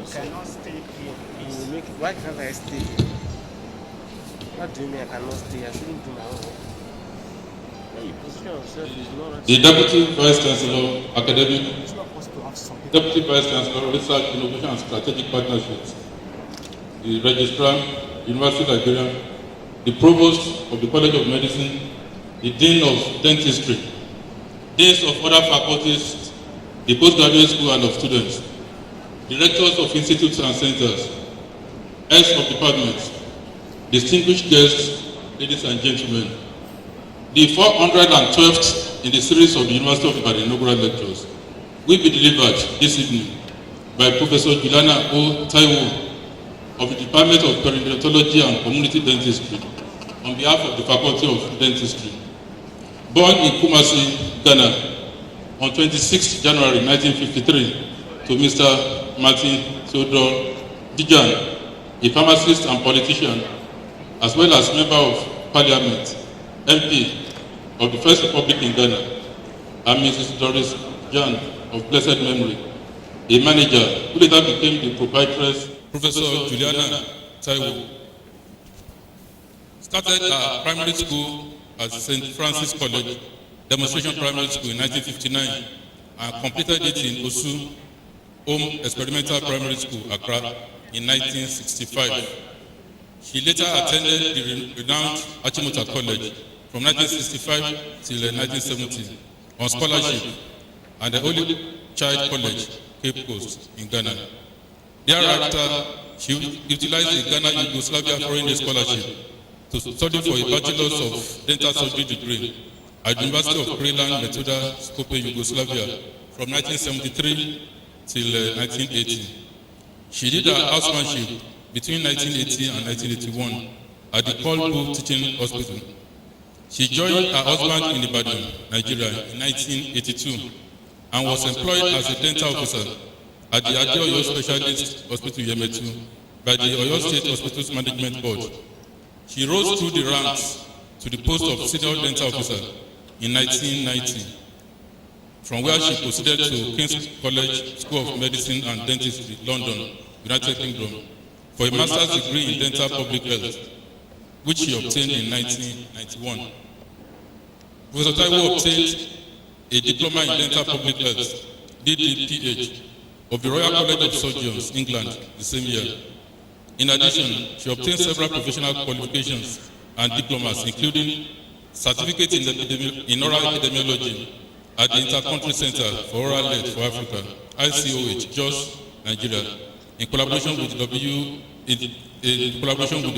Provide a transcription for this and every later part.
yourself. Cannot stay here, please. You make. Why can't I stay? What do you mean I cannot stay? I shouldn't do my own work. When you position yourself, it's not. The Deputy Vice Chancellor, Academic, It's not possible to have something. Deputy Vice Chancellor, Research, Innovation and Strategic Partnerships, the Registrar, University Librarian, the Provost of the College of Medicine, the Dean of Dentistry, Deans of other faculties, the Postgraduate School and of Students, Directors of Institutes and Centers, Heads of Departments, distinguished guests, ladies and gentlemen, the 412th in the series of the University of Ibadan Inaugural Lectures will be delivered this evening by Professor Juliana Taiwo of the Department of Periodontology and Community Dentistry on behalf of the Faculty of Dentistry. Born in Kumasi, Ghana on 26 January 1953 to Mr. Martin Theodore Dijan, a pharmacist and politician, as well as member of Parliament, MP of the First Republic in Ghana, and Mrs. Doris Jan of blessed memory, a manager who later became the proprietress, Professor Juliana Taiwo. Started her primary school at St. Francis College, Demonstration Primary School in 1959, and completed it in Osu Home Experimental Primary School, Accra, in 1965. She later attended the renowned Achimota College from 1965 till 1970 on scholarship and the Holy Child College, Cape Coast, in Ghana. Thereafter, she utilized the Ghana Yugoslavia Foreign Aid Scholarship to study for a Bachelor's of Dental Surgery degree at the University of Prelan Metoda, Skopje, Yugoslavia from 1973 till 1980. She did her housemanship between 1980 and 1981 at the Kolbu Teaching Hospital. She joined her husband in Ibadan, Nigeria in 1982 and was employed as a dental officer at the Oyo Specialist Hospital Yemetu by the Oyo State Hospitals Management Board. She rose through the ranks to the post of senior dental officer in 1990, from where she proceeded to King's College School of Medicine and Dentistry, London, United Kingdom, for a master's degree in dental public health, which she obtained in 1991. Professor Taiwo obtained a diploma in dental public health, DDPH, of the Royal College of Surgeons, England, the same year. In addition, she obtained several professional qualifications and diplomas, including certificate in oral epidemiology at the Intercountry Center for Oral Health for Africa, ICOH, Jos, Nigeria, in collaboration with the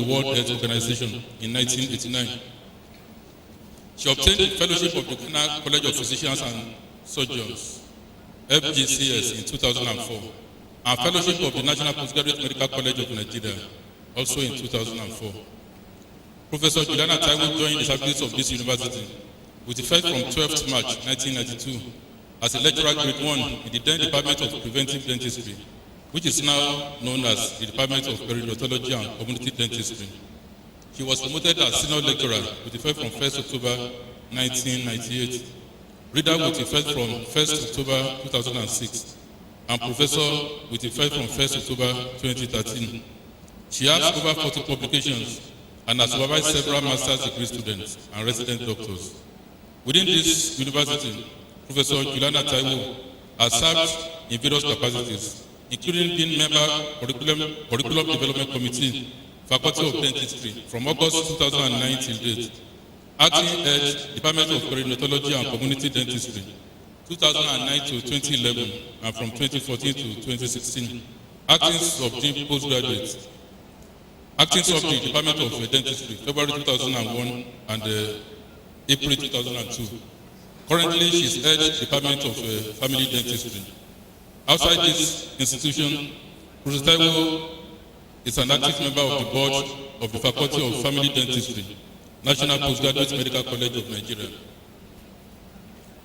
World Health Organization in 1989. She obtained the fellowship of the Ghana College of Physicians and Surgeons, FGCS, in 2004, and fellowship of the National Postgraduate Medical College of Nigeria, also in 2004. Professor Juliana Taiwo joined the service of this university with effect from 12th March 1992 as a lecturer grade 1 in the then Department of Preventive Dentistry, which is now known as the Department of Periodontology and Community Dentistry. She was promoted as senior lecturer with effect from 1st October 1998, reader with effect from 1st October 2006, and professor with effect from 1st October 2013. She has over 40 publications and has supervised several master's degree students and resident doctors. Within this university, Professor Juliana Taiwo has served in various capacities, including being member Curriculum Development Committee, Faculty of Dentistry from August 2009 till date, acting head, Department of Periodontology and Community Dentistry, 2009 to 2011, and from 2014 to 2016, acting sub-dean postgraduate, acting sub-dean Department of Dentistry, February 2001 and April 2002. Currently, she is head Department of Family Dentistry. Outside this institution, Professor Taiwo is an active member of the board of the Faculty of Family Dentistry, National Postgraduate Medical College of Nigeria.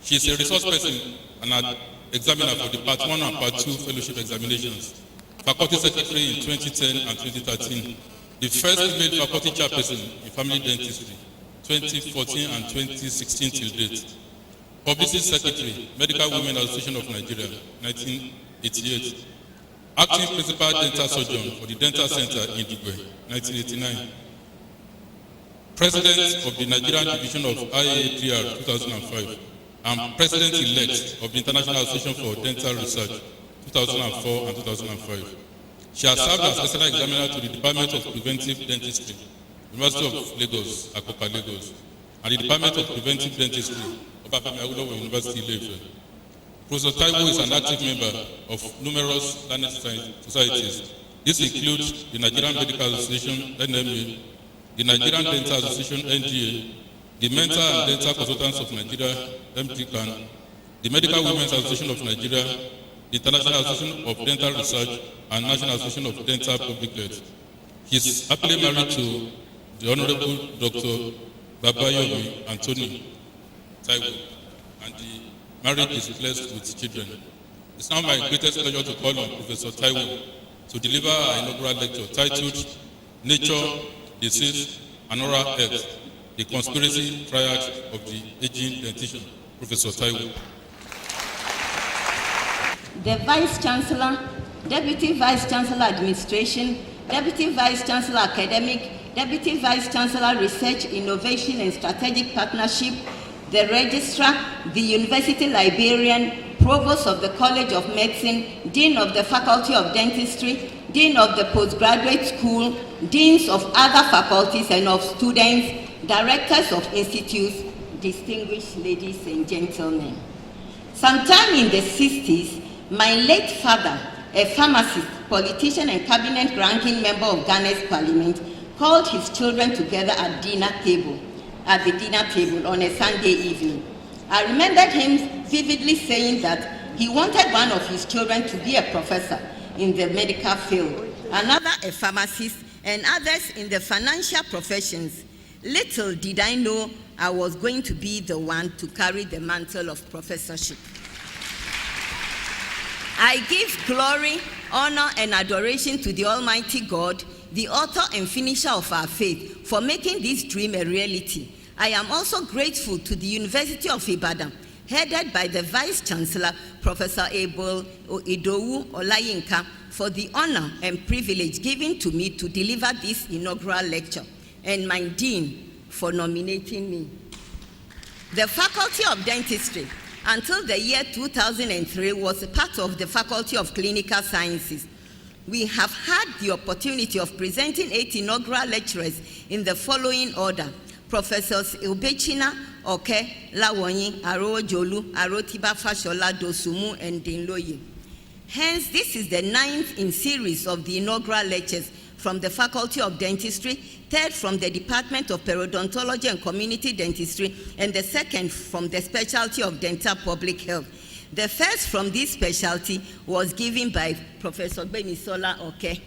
She is a resource person and an examiner for the Part 1 and Part 2 fellowship examinations, Faculty Secretary in 2010 and 2013, the first female faculty chairperson in family dentistry, 2014 and 2016 till date, Publicity Secretary, Medical Women Association of Nigeria, 1988, acting principal dental surgeon for the Dental Center in Dubai, 1989. President of the Nigerian division of IAA Triad, 2005, and President-elect of the International Association for Dental Research, 2004 and 2005. She has served as external examiner to the Department of Preventive Dentistry, University of Lagos, Akopa, Lagos, and the Department of Preventive Dentistry, Obafemi Awolowo University, Ilefe. Professor Taiwo is an active member of numerous learning societies. This includes the Nigerian Medical Association, NMA, the Nigerian Dental Association, NGA, the Mental and Dental Consultants of Nigeria, MDCAN, the Medical Women's Association of Nigeria, the International Association of Dental Research, and National Association of Dental Public Health. He is happily married to the Honorable Dr. Babayomi Anthony Taiwo, and the marriage is blessed with children. It's now my greatest pleasure to call on Professor Taiwo to deliver our inaugural lecture titled Nature, Disease, and Oral Health, the Conspiracy Triad of the Aging Dentition. Professor Taiwo. The Vice Chancellor, Deputy Vice Chancellor Administration, Deputy Vice Chancellor Academic, Deputy Vice Chancellor Research, Innovation and Strategic Partnership, the Registrar, the University Librarian, Provost of the College of Medicine, Dean of the Faculty of Dentistry, Dean of the Postgraduate School, Deans of other faculties and of students, Directors of institutes, distinguished ladies and gentlemen. Sometime in the 60s, my late father, a pharmacist, politician and cabinet-ranking member of Ghana's parliament, called his children together at the dinner table on a Sunday evening. I remembered him vividly saying that he wanted one of his children to be a professor in the medical field, another a pharmacist, and others in the financial professions. Little did I know I was going to be the one to carry the mantle of professorship. I give glory, honor, and adoration to the Almighty God, the author and finisher of our faith, for making this dream a reality. I am also grateful to the University of Ibadan, headed by the Vice Chancellor, Professor Abel Idowu Olayinka, for the honor and privilege given to me to deliver this inaugural lecture, and my Dean for nominating me. The Faculty of Dentistry, until the year 2003, was a part of the Faculty of Clinical Sciences. We have had the opportunity of presenting 8 inaugural lecturers in the following order: Professors Ubechina, Oke, Lawonyi, Arojolu, Arotiba Fashola, Dosumu, and Dinloye. Hence, this is the 9th in series of the inaugural lectures from the Faculty of Dentistry, 3rd from the Department of Periodontology and Community Dentistry, and the 2nd from the Specialty of Dental Public Health. The first from this specialty was given by Professor Benisola Oke.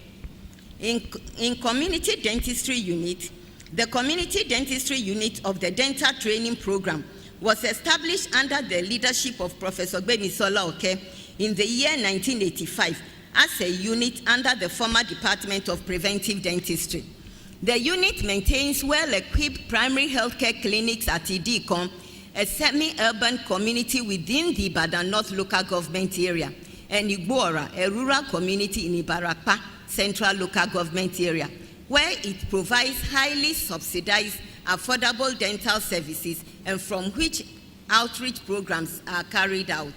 In Community Dentistry Unit, the Community Dentistry Unit of the Dental Training Program was established under the leadership of Professor Benisola Oke in the year 1985 as a unit under the former Department of Preventive Dentistry. The unit maintains well-equipped primary healthcare clinics at Idikon, a semi-urban community within the Ibadan North local government area, and Igbora, a rural community in Ibarakpa Central local government area, where it provides highly subsidized, affordable dental services and from which outreach programs are carried out.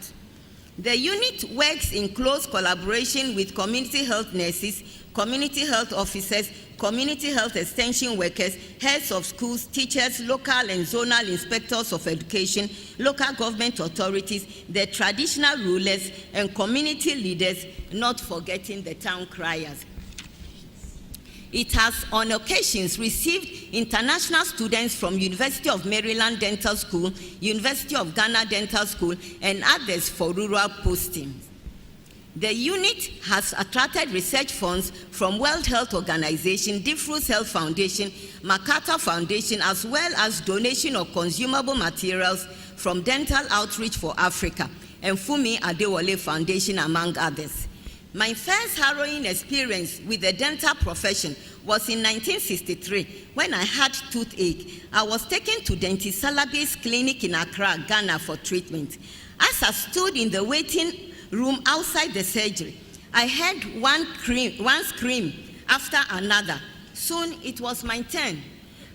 The unit works in close collaboration with community health nurses, community health officers, community health extension workers, heads of schools, teachers, local and zonal inspectors of education, local government authorities, the traditional rulers, and community leaders, not forgetting the town criers. It has on occasions received international students from University of Maryland Dental School, University of Ghana Dental School, and others for rural postings. The unit has attracted research funds from World Health Organization, Diffrus Health Foundation, MacArthur Foundation, as well as donation of consumable materials from Dental Outreach for Africa and Fumi Adewale Foundation, among others. My first harrowing experience with the dental profession was in 1963 when I had toothache. I was taken to Dentist Salabi's clinic in Accra, Ghana for treatment. As I stood in the waiting room outside the surgery, I heard one scream after another. Soon it was my turn.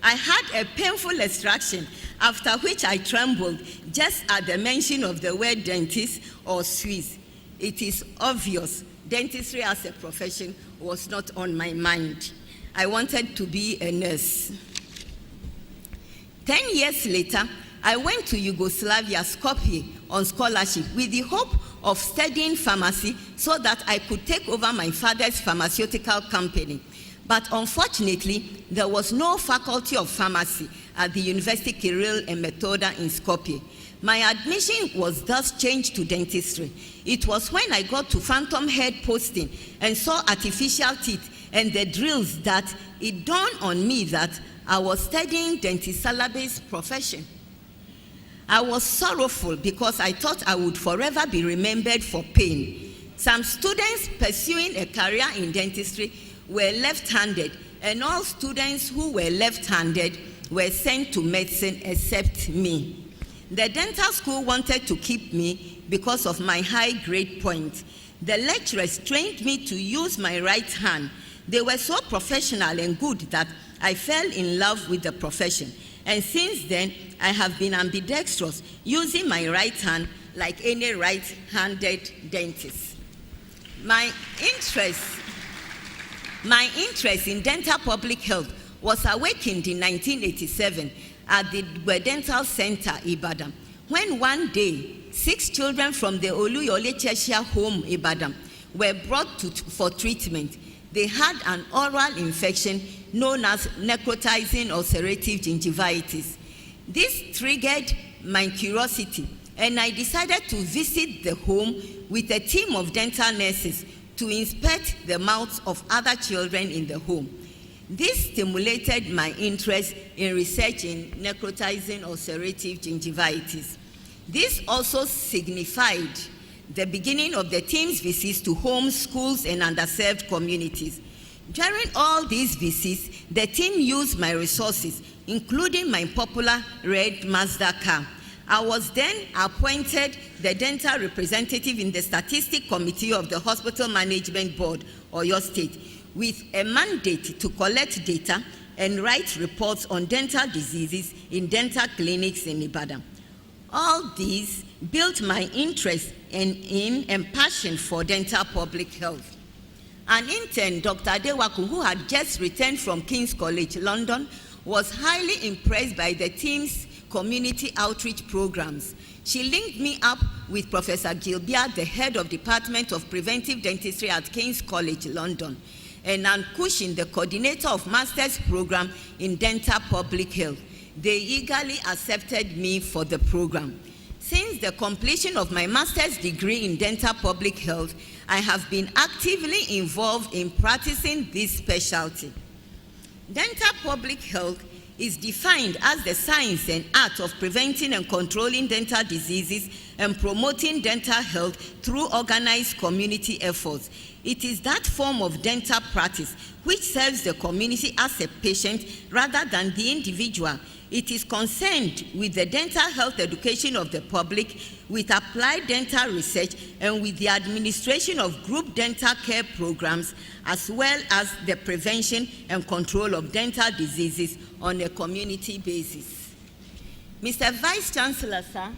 I had a painful extraction, after which I trembled just at the mention of the word dentist or Swiss. It is obvious dentistry as a profession was not on my mind. I wanted to be a nurse. 10 years later, I went to Yugoslavia, Skopje, on scholarship with the hope of studying pharmacy so that I could take over my father's pharmaceutical company. But unfortunately, there was no faculty of pharmacy at the University Kirill and Metoda in Skopje. My admission was thus changed to dentistry. It was when I got to phantom head posting and saw artificial teeth and the drills that it dawned on me that I was studying dentist syllabus profession. I was sorrowful because I thought I would forever be remembered for pain. Some students pursuing a career in dentistry were left-handed, and all students who were left-handed were sent to medicine except me. The dental school wanted to keep me because of my high grade point. The lecturers trained me to use my right hand. They were so professional and good that I fell in love with the profession. And since then, I have been ambidextrous, using my right hand like any right-handed dentist. My interest in dental public health was awakened in 1987 at the Dental Center, Ibadan, when one day, 6 children from the Oluyole Cheshire home, Ibadan, were brought for treatment. They had an oral infection known as necrotizing ulcerative gingivitis. This triggered my curiosity, and I decided to visit the home with a team of dental nurses to inspect the mouths of other children in the home. This stimulated my interest in research in necrotizing ulcerative gingivitis. This also signified the beginning of the team's visits to homes, schools, and underserved communities. During all these visits, the team used my resources, including my popular red Mazda car. I was then appointed the dental representative in the Statistic Committee of the Hospital Management Board, Oyo State, with a mandate to collect data and write reports on dental diseases in dental clinics in Ibadan. All these built my interest and passion for dental public health. An intern, Dr. Dewaku, who had just returned from King's College, London, was highly impressed by the team's community outreach programs. She linked me up with Professor Gilbert, the head of Department of Preventive Dentistry at King's College, London, and Ann Cushin, the coordinator of Master's Program in Dental Public Health. They eagerly accepted me for the program. Since the completion of my master's degree in dental public health, I have been actively involved in practicing this specialty. Dental public health is defined as the science and art of preventing and controlling dental diseases and promoting dental health through organized community efforts. It is that form of dental practice which serves the community as a patient rather than the individual. It is concerned with the dental health education of the public, with applied dental research, and with the administration of group dental care programs, as well as the prevention and control of dental diseases on a community basis. Mr. Vice Chancellor, sir,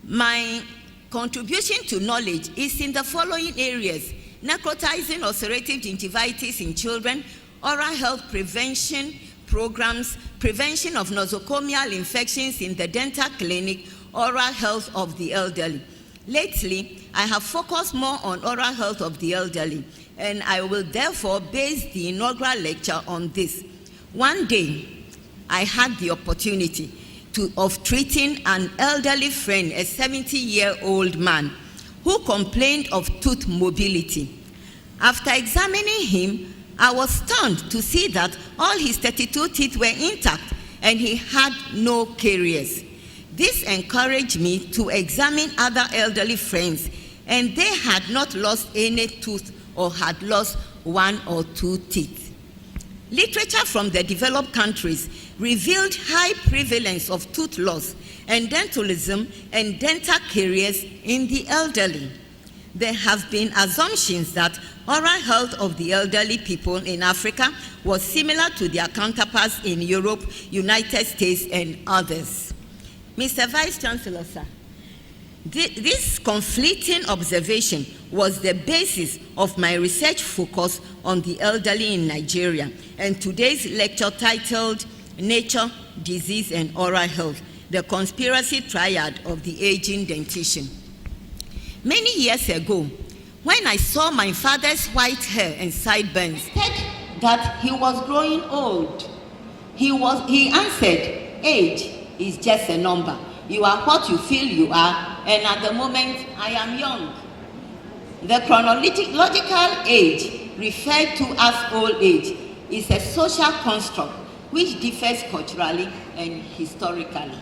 my contribution to knowledge is in the following areas: necrotizing ulcerative gingivitis in children, oral health prevention programs, prevention of nosocomial infections in the dental clinic, oral health of the elderly. Lately, I have focused more on oral health of the elderly, and I will therefore base the inaugural lecture on this. One day, I had the opportunity of treating an elderly friend, a 70-year-old man, who complained of tooth mobility. After examining him, I was stunned to see that all his 32 teeth were intact and he had no caries. This encouraged me to examine other elderly friends, and they had not lost any tooth or had lost 1 or 2 teeth. Literature from the developed countries revealed high prevalence of tooth loss and dentulism and dental caries in the elderly. There have been assumptions that oral health of the elderly people in Africa was similar to their counterparts in Europe, United States, and others. Mr. Vice Chancellor, sir, this conflicting observation was the basis of my research focus on the elderly in Nigeria and today's lecture titled Nature, Disease, and Oral Health, the Conspiracy Triad of the Aging Dentition. Many years ago, when I saw my father's white hair and sideburns, said that he was growing old. He answered, age is just a number. You are what you feel you are, and at the moment, I am young. The chronological age, referred to as old age, is a social construct which differs culturally and historically.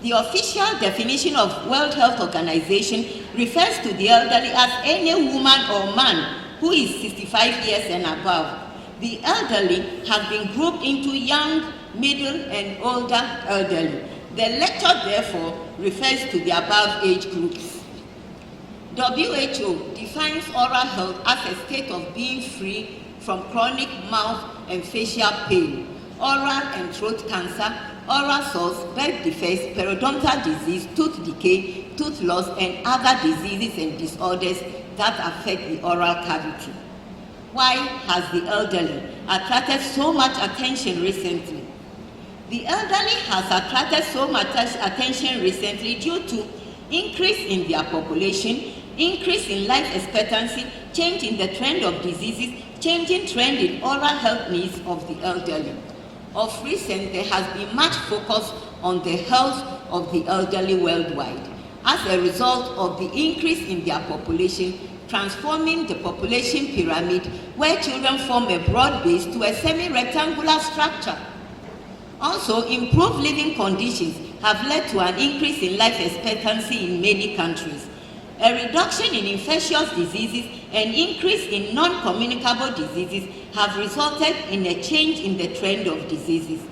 The official definition of World Health Organization refers to the elderly as any woman or man who is 65 years and above. The elderly have been grouped into young, middle, and older elderly. The lecture, therefore, refers to the above age groups. WHO defines oral health as a state of being free from chronic mouth and facial pain, oral and throat cancer, oral sores, birth defects, periodontal disease, tooth decay, tooth loss, and other diseases and disorders that affect the oral cavity. Why has the elderly attracted so much attention recently? The elderly has attracted so much attention recently due to increase in their population, increase in life expectancy, change in the trend of diseases, changing trend in oral health needs of the elderly. Of recent, there has been much focus on the health of the elderly worldwide as a result of the increase in their population, transforming the population pyramid where children form a broad base to a semi-rectangular structure. Also, improved living conditions have led to an increase in life expectancy in many countries. A reduction in infectious diseases and increase in non-communicable diseases have resulted in a change in the trend of diseases.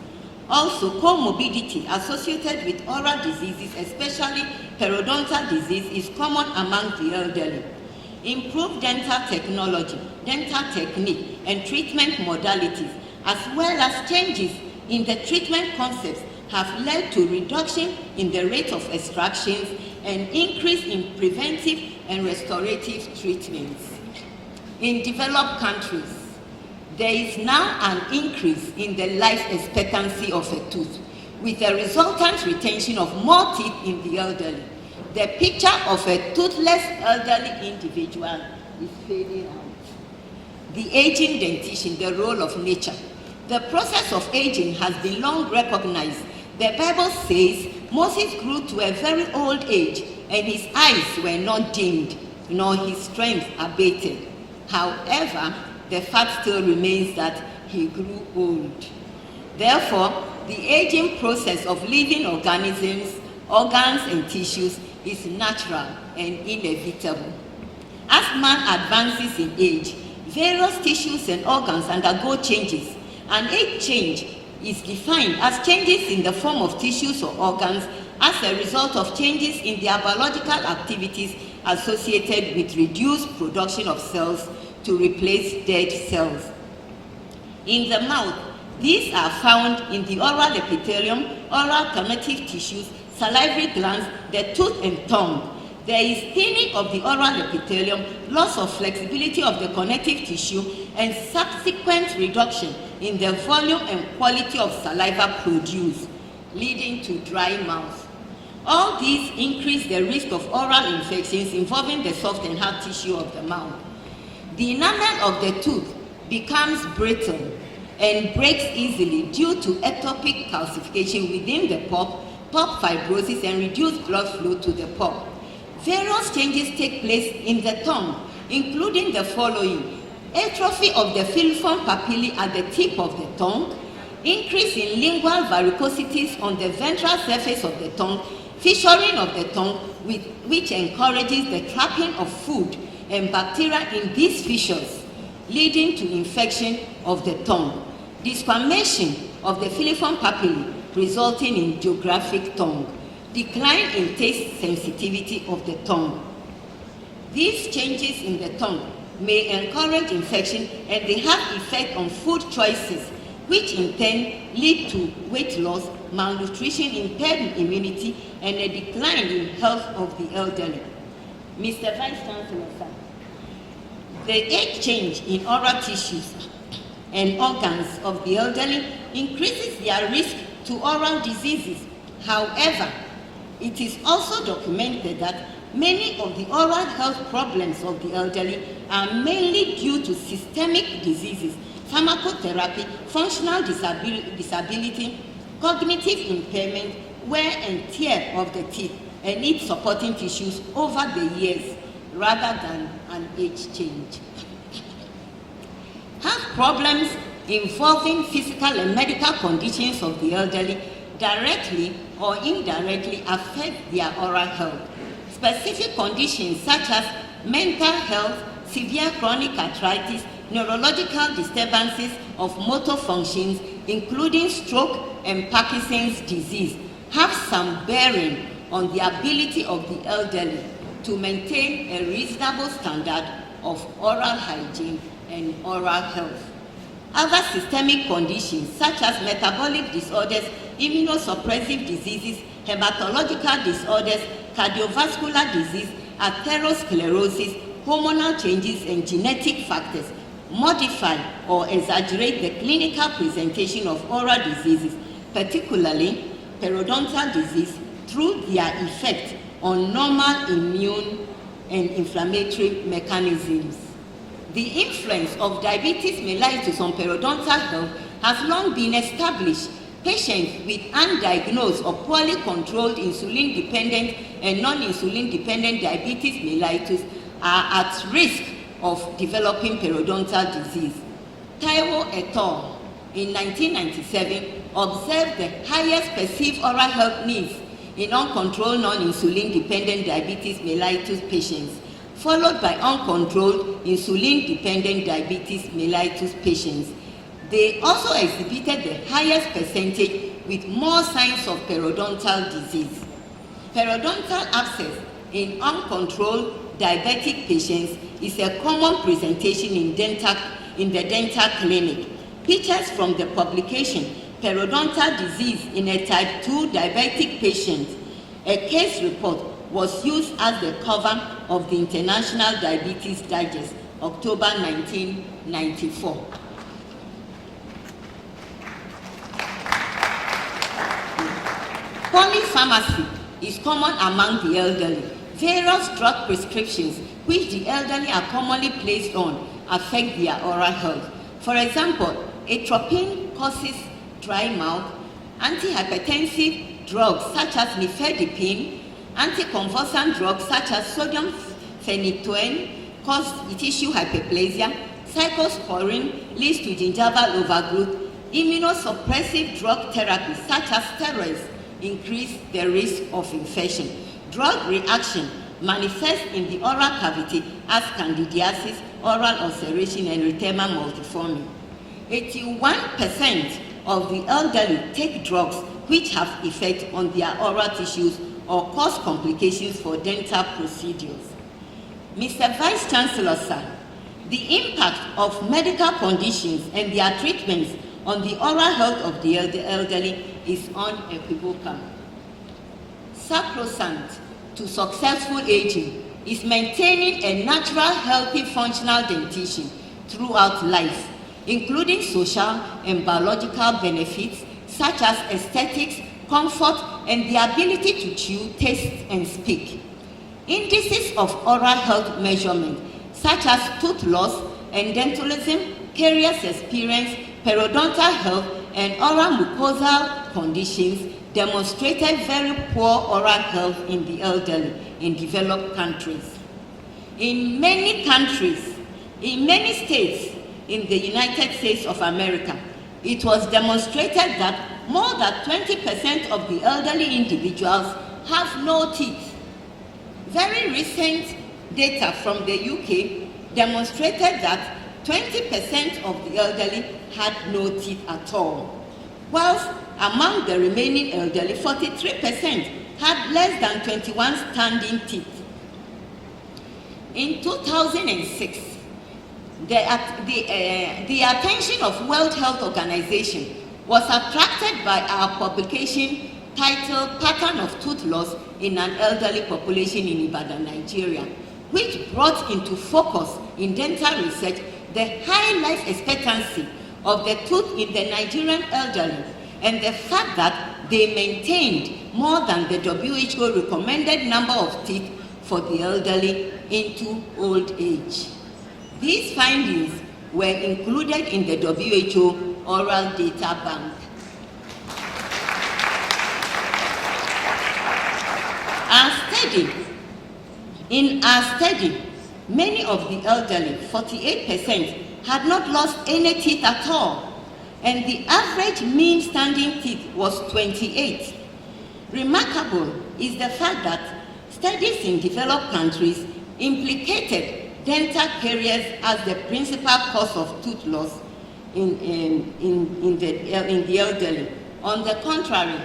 Also, comorbidity associated with oral diseases, especially periodontal disease, is common among the elderly. Improved dental technology, dental technique, and treatment modalities, as well as changes in the treatment concepts, have led to reduction in the rate of extractions and increase in preventive and restorative treatments. In developed countries, there is now an increase in the life expectancy of a tooth, with a resultant retention of more teeth in the elderly. The picture of a toothless elderly individual is fading out. The aging dentition, the role of nature. The process of aging has been long recognized. The Bible says Moses grew to a very old age, and his eyes were not dimmed, nor his strength abated. However, the fact still remains that he grew old. Therefore, the aging process of living organisms, organs, and tissues is natural and inevitable. As man advances in age, various tissues and organs undergo changes. An age change is defined as changes in the form of tissues or organs as a result of changes in their biological activities associated with reduced production of cells to replace dead cells. In the mouth, these are found in the oral epithelium, oral connective tissues, salivary glands, the tooth and tongue. There is thinning of the oral epithelium, loss of flexibility of the connective tissue, and subsequent reduction in the volume and quality of saliva produced, leading to dry mouth. All these increase the risk of oral infections involving the soft and hard tissue of the mouth. The enamel of the tooth becomes brittle and breaks easily due to ectopic calcification within the pulp fibrosis, and reduced blood flow to the pulp. Various changes take place in the tongue, including the following: atrophy of the filiform papillae at the tip of the tongue, increase in lingual varicosities on the ventral surface of the tongue, fissuring of the tongue, which encourages the trapping of food and bacteria in these fissures, leading to infection of the tongue, desquamation of the filiform papillae, resulting in geographic tongue, decline in taste sensitivity of the tongue. These changes in the tongue may encourage infection, and they have effect on food choices, which in turn lead to weight loss, malnutrition, impaired immunity, and a decline in health of the elderly. Mr. Vice Chancellor, sir, the age change in oral tissues and organs of the elderly increases their risk to oral diseases. However, it is also documented that many of the oral health problems of the elderly are mainly due to systemic diseases, pharmacotherapy, functional disability, cognitive impairment, wear and tear of the teeth, and its supporting tissues over the years, rather than an age change. Health problems involving physical and medical conditions of the elderly directly or indirectly affect their oral health. Specific conditions such as mental health, severe chronic arthritis, neurological disturbances of motor functions, including stroke and Parkinson's disease, have some bearing on the ability of the elderly to maintain a reasonable standard of oral hygiene and oral health. Other systemic conditions such as metabolic disorders, immunosuppressive diseases, hematological disorders, cardiovascular disease, atherosclerosis, hormonal changes, and genetic factors modify or exaggerate the clinical presentation of oral diseases, particularly periodontal disease, through their effect on normal immune and inflammatory mechanisms. The influence of diabetes mellitus on periodontal health has long been established. Patients with undiagnosed or poorly controlled insulin-dependent and non-insulin-dependent diabetes mellitus are at risk of developing periodontal disease. Taiwo et al. In 1997 observed the highest perceived oral health needs in uncontrolled non-insulin-dependent diabetes mellitus patients, followed by uncontrolled insulin-dependent diabetes mellitus patients. They also exhibited the highest percentage with more signs of periodontal disease. Periodontal abscess in uncontrolled diabetic patients is a common presentation in the dental clinic. Pictures from the publication, Periodontal Disease in a Type 2 Diabetic Patient, a case report, was used as the cover of the International Diabetes Digest, October 1994. Polypharmacy is common among the elderly. Various drug prescriptions which the elderly are commonly placed on affect their oral health. For example, atropine causes dry mouth. Antihypertensive drugs such as nifedipine, anticonvulsant drugs such as sodium phenytoin cause tissue hyperplasia. Cyclosporin leads to gingival overgrowth. Immunosuppressive drug therapy such as steroids increase the risk of infection. Drug reaction manifests in the oral cavity as candidiasis, oral ulceration, and erythema multiforme. 81% of the elderly take drugs which have effect on their oral tissues or cause complications for dental procedures. Mr. Vice Chancellor, sir, the impact of medical conditions and their treatments on the oral health of the elderly is unequivocal. Sacrosanct to successful aging is maintaining a natural, healthy, functional dentition throughout life, including social and biological benefits such as aesthetics, comfort, and the ability to chew, taste, and speak. Indices of oral health measurement such as tooth loss, endodontalism, caries experience, periodontal health, and oral mucosal conditions demonstrated very poor oral health in the elderly in developed countries. In many countries, in many states in the United States of America, it was demonstrated that more than 20% of the elderly individuals have no teeth. Very recent data from the UK demonstrated that 20% of the elderly had no teeth at all, whilst among the remaining elderly, 43% had less than 21 standing teeth. In 2006, the attention of World Health Organization was attracted by our publication titled Pattern of Tooth Loss in an Elderly Population in Ibadan, Nigeria, which brought into focus in dental research the high life expectancy of the tooth in the Nigerian elderly and the fact that they maintained more than the WHO recommended number of teeth for the elderly into old age. These findings were included in the WHO Oral Data Bank. In our study, many of the elderly, 48%, had not lost any teeth at all, and the average mean standing teeth was 28. Remarkable is the fact that studies in developed countries implicated dental caries as the principal cause of tooth loss in the elderly. On the contrary,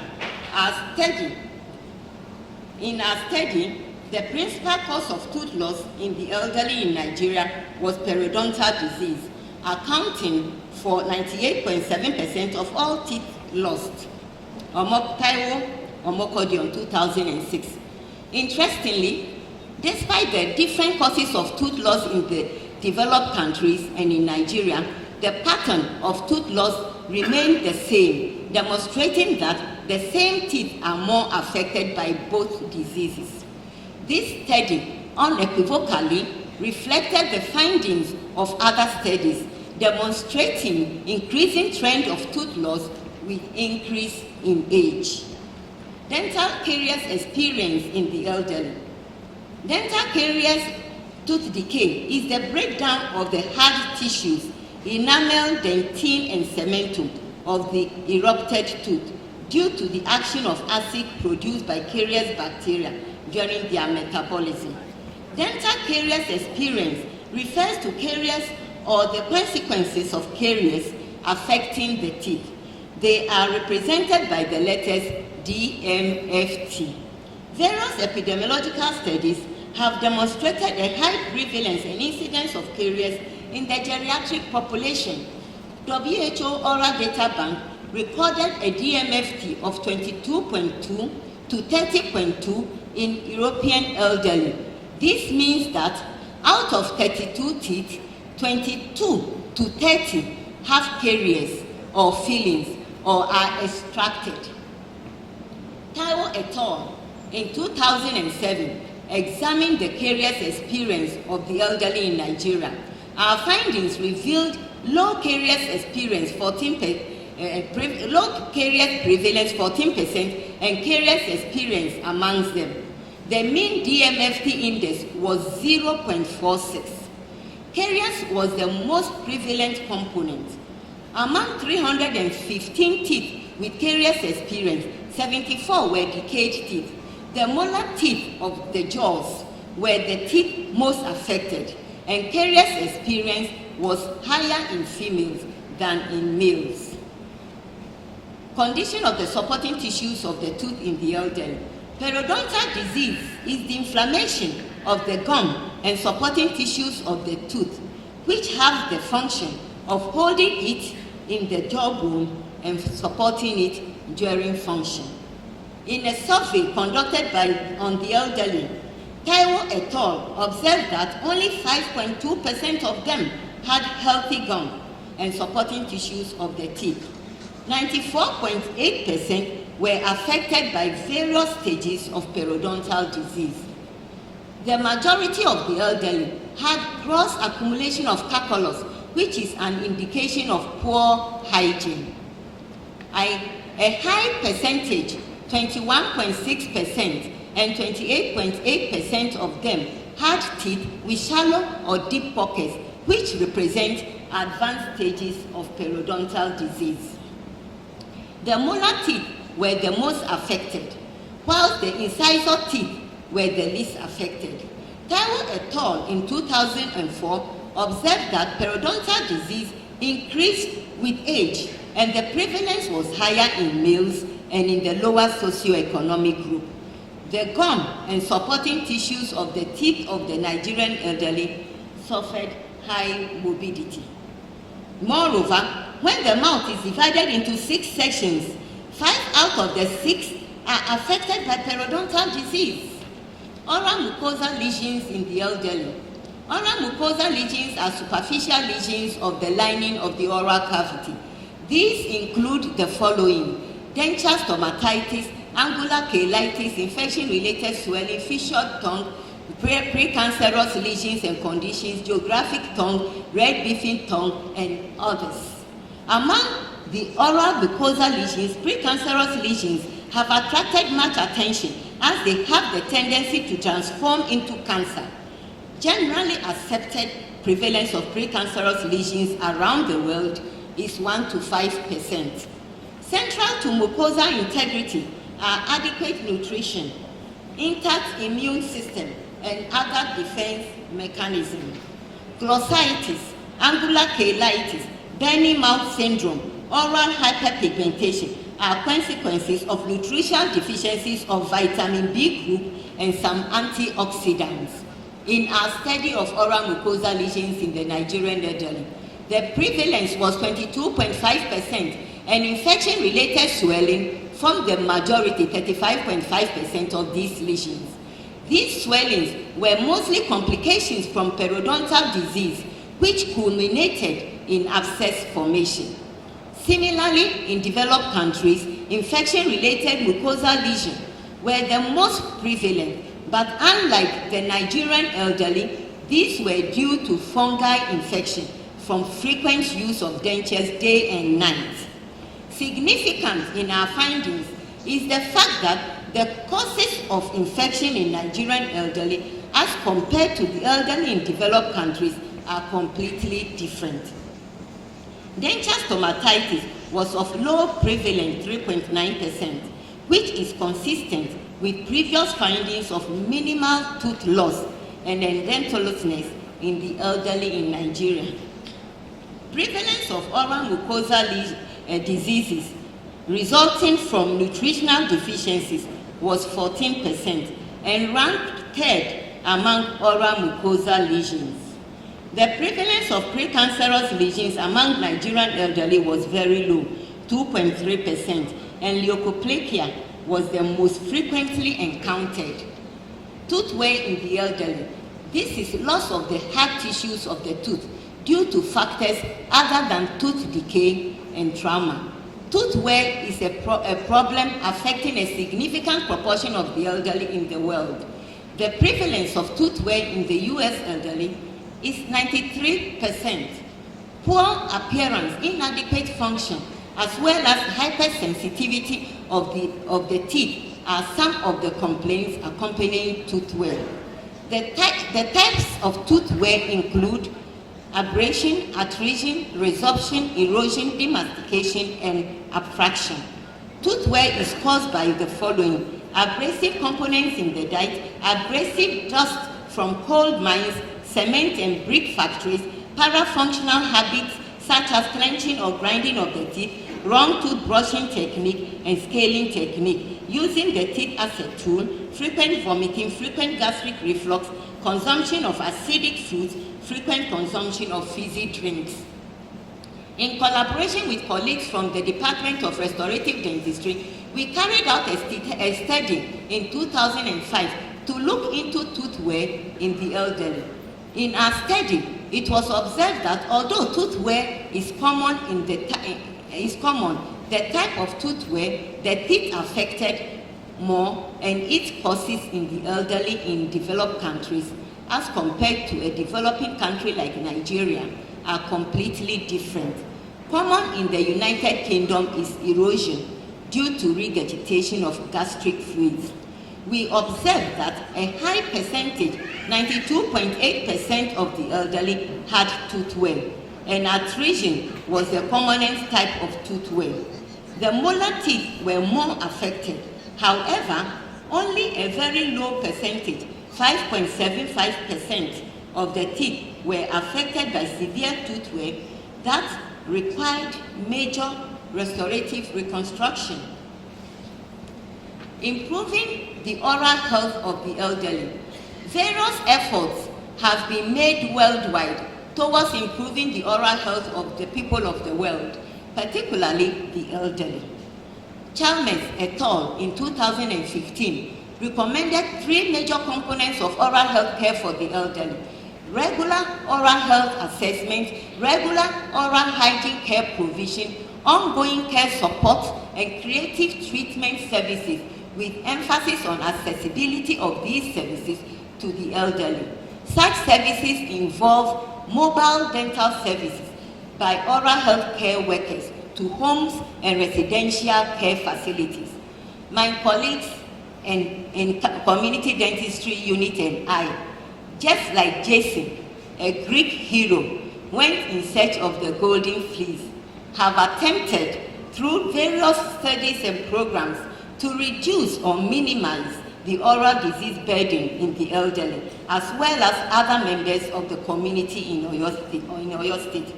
in our study, the principal cause of tooth loss in the elderly in Nigeria was periodontal disease, accounting for 98.7% of all teeth lost. Taiwo Omokodi 2006. Interestingly, despite the different causes of tooth loss in the developed countries and in Nigeria, the pattern of tooth loss remained the same, demonstrating that the same teeth are more affected by both diseases. This study unequivocally reflected the findings of other studies, demonstrating increasing trend of tooth loss with increase in age. Dental caries experience in the elderly. Dental caries tooth decay is the breakdown of the hard tissues, enamel, dentine, and cementum of the erupted tooth due to the action of acid produced by caries bacteria during their metabolism. Dental caries experience refers to caries or the consequences of caries affecting the teeth. They are represented by the letters DMFT. Various epidemiological studies have demonstrated a high prevalence and incidence of caries in the geriatric population. WHO Oral Data Bank recorded a DMFT of 22.2 to 30.2 in European elderly. This means that out of 32 teeth, 22 to 30 have caries or fillings or are extracted. Taiwo et al. In 2007 examined the caries experience of the elderly in Nigeria. Our findings revealed low caries experience 14%, low caries prevalence 14%, and caries experience amongst them. The mean DMFT index was 0.46. Caries was the most prevalent component. Among 315 teeth with caries experience, 74 were decayed teeth. The molar teeth of the jaws were the teeth most affected, and caries experience was higher in females than in males. Condition of the supporting tissues of the tooth in the elderly. Periodontal disease is the inflammation of the gum and supporting tissues of the tooth, which have the function of holding it in the jawbone and supporting it during function. In a survey conducted on the elderly, Taiwo et al. Observed that only 5.2% of them had healthy gum and supporting tissues of the teeth. 94.8% were affected by various stages of periodontal disease. The majority of the elderly had gross accumulation of calculus, which is an indication of poor hygiene. A high percentage, 21.6% and 28.8% of them had teeth with shallow or deep pockets, which represent advanced stages of periodontal disease. The molar teeth were the most affected, while the incisor teeth were the least affected. Taiwo et al. In 2004 observed that periodontal disease increased with age, and the prevalence was higher in males and in the lower socioeconomic group. The gum and supporting tissues of the teeth of the Nigerian elderly suffered high morbidity. Moreover, when the mouth is divided into 6 sections, 5 out of the 6 are affected by periodontal disease. Oral mucosal lesions in the elderly. Oral mucosal lesions are superficial lesions of the lining of the oral cavity. These include the following: denture stomatitis, angular cheilitis, infection-related swelling, fissured tongue, precancerous lesions and conditions, geographic tongue, red beefing tongue, and others. Among the oral mucosal lesions, precancerous lesions have attracted much attention as they have the tendency to transform into cancer. Generally accepted prevalence of precancerous lesions around the world is 1 to 5%. Central to mucosal integrity are adequate nutrition, intact immune system, and other defense mechanisms. Glossitis, angular cheilitis, burning mouth syndrome, oral hyperpigmentation are consequences of nutritional deficiencies of vitamin B group and some antioxidants. In our study of oral mucosal lesions in the Nigerian elderly, the prevalence was 22.5%, and infection-related swelling formed the majority, 35.5% of these lesions. These swellings were mostly complications from periodontal disease, which culminated in abscess formation. Similarly, in developed countries, infection-related mucosal lesions were the most prevalent, but unlike the Nigerian elderly, these were due to fungal infection from frequent use of dentures day and night. Significant in our findings is the fact that the causes of infection in Nigerian elderly as compared to the elderly in developed countries are completely different. Denture stomatitis was of low prevalence, 3.9%, which is consistent with previous findings of minimal tooth loss and edentalousness in the elderly in Nigeria. Prevalence of oral mucosal diseases resulting from nutritional deficiencies was 14% and ranked 3rd among oral mucosal lesions. The prevalence of precancerous lesions among Nigerian elderly was very low, 2.3%, and leukoplakia was the most frequently encountered. Tooth wear in the elderly. This is loss of the hard tissues of the tooth due to factors other than tooth decay and trauma. Tooth wear is a problem affecting a significant proportion of the elderly in the world. The prevalence of tooth wear in the US elderly is 93%. Poor appearance, inadequate function, as well as hypersensitivity of the teeth are some of the complaints accompanying tooth wear. The types of tooth wear include abrasion, adhesion, resorption, erosion, demastication, and abfraction. Tooth wear is caused by the following: abrasive components in the diet, abrasive dust from coal mines, cement and brick factories, parafunctional habits such as clenching or grinding of the teeth, wrong tooth brushing technique and scaling technique, using the teeth as a tool, frequent vomiting, frequent gastric reflux, consumption of acidic foods, frequent consumption of fizzy drinks. In collaboration with colleagues from the Department of Restorative Dentistry, we carried out a study in 2005 to look into tooth wear in the elderly. In our study, it was observed that although tooth wear is common, the type of tooth wear, the teeth affected more and its causes in the elderly in developed countries as compared to a developing country like Nigeria are completely different. Common in the United Kingdom is erosion due to regurgitation of gastric fluids. We observed that a high percentage, 92.8% of the elderly had tooth wear, and adhesion was the commonest type of tooth wear. The molar teeth were more affected. However, only a very low percentage, 5.75% of the teeth were affected by severe tooth wear that required major restorative reconstruction. Improving the oral health of the elderly. Various efforts have been made worldwide towards improving the oral health of the people of the world, particularly the elderly. Chalmers et al. In 2015 recommended 3 major components of oral health care for the elderly: regular oral health assessment, regular oral hygiene care provision, ongoing care support, and creative treatment services, with emphasis on accessibility of these services to the elderly. Such services involve mobile dental services by oral health care workers to homes and residential care facilities. My colleagues in Community Dentistry Unit and I, just like Jason, a Greek hero, went in search of the golden fleece, have attempted through various studies and programs to reduce or minimize the oral disease burden in the elderly, as well as other members of the community in Oyo State.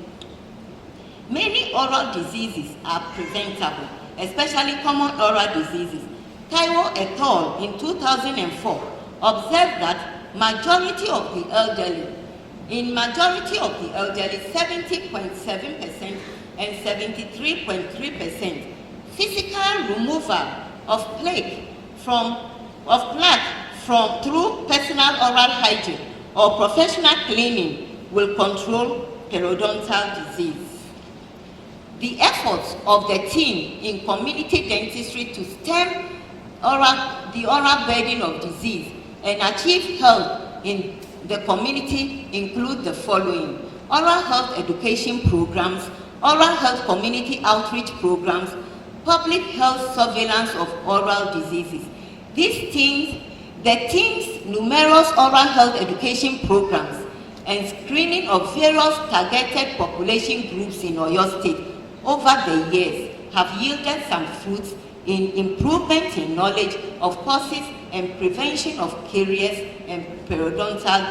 Many oral diseases are preventable, especially common oral diseases. Taiwo et al. In 2004 observed that majority of the elderly, 70.7% and 73.3%, physical removal of plaque through personal oral hygiene or professional cleaning will control periodontal disease. The efforts of the team in community dentistry to stem the oral burden of disease and achieve health in the community include the following: oral health education programs, oral health community outreach programs, public health surveillance of oral diseases. The team's numerous oral health education programs and screening of various targeted population groups in Oyo State over the years have yielded some fruits in improvement in knowledge of causes and prevention of caries and periodontal.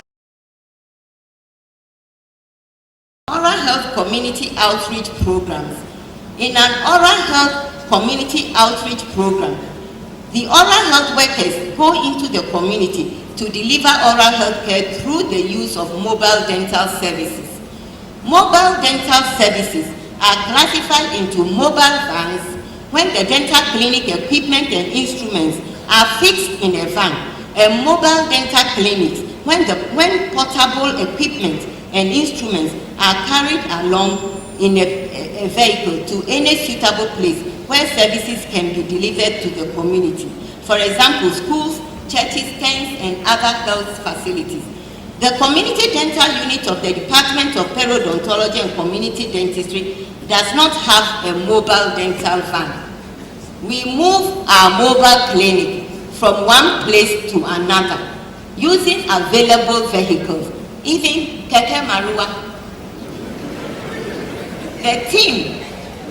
Oral health community outreach programs. In an oral health community outreach program, the oral health workers go into the community to deliver oral health care through the use of mobile dental services. Mobile dental services are classified into mobile vans when the dental clinic equipment and instruments are fixed in a van, and mobile dental clinics when portable equipment and instruments are carried along in a vehicle to any suitable place where services can be delivered to the community. For example, schools, churches, tents, and other health facilities. The community dental unit of the Department of Periodontology and Community Dentistry does not have a mobile dental van. We move our mobile clinic from one place to another using available vehicles, even Keke Marua. The team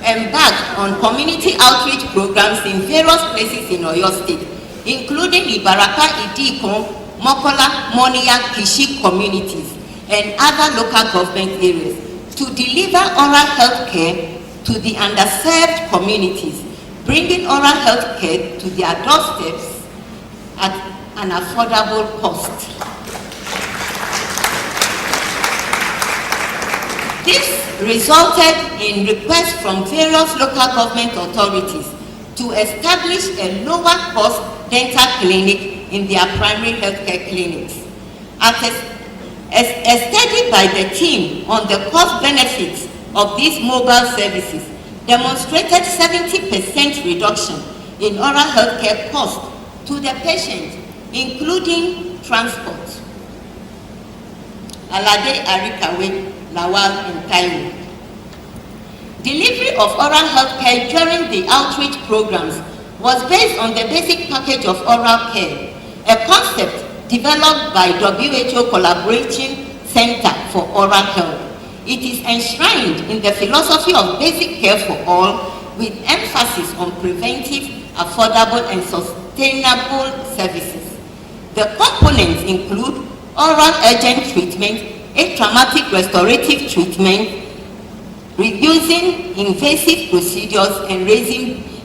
embarked on community outreach programs in various places in Oyo State, including Ibaraka, Idikon, Mokola, Monia, Kishi communities, and other local government areas to deliver oral health care to the underserved communities, bringing oral health care to their doorsteps at an affordable cost. This resulted in requests from various local government authorities to establish a lower cost dental clinic in their primary healthcare clinics. A study by the team on the cost benefits of these mobile services demonstrated 70% reduction in oral healthcare costs to the patient, including transport. Alade, Arikawe, Lawal, and Taiwo. Delivery of oral health care during the outreach programs was based on the basic package of oral care, a concept developed by WHO Collaboration Center for Oral Health. It is enshrined in the philosophy of basic care for all, with emphasis on preventive, affordable, and sustainable services. The components include oral urgent treatment, traumatic restorative treatment, reducing invasive procedures and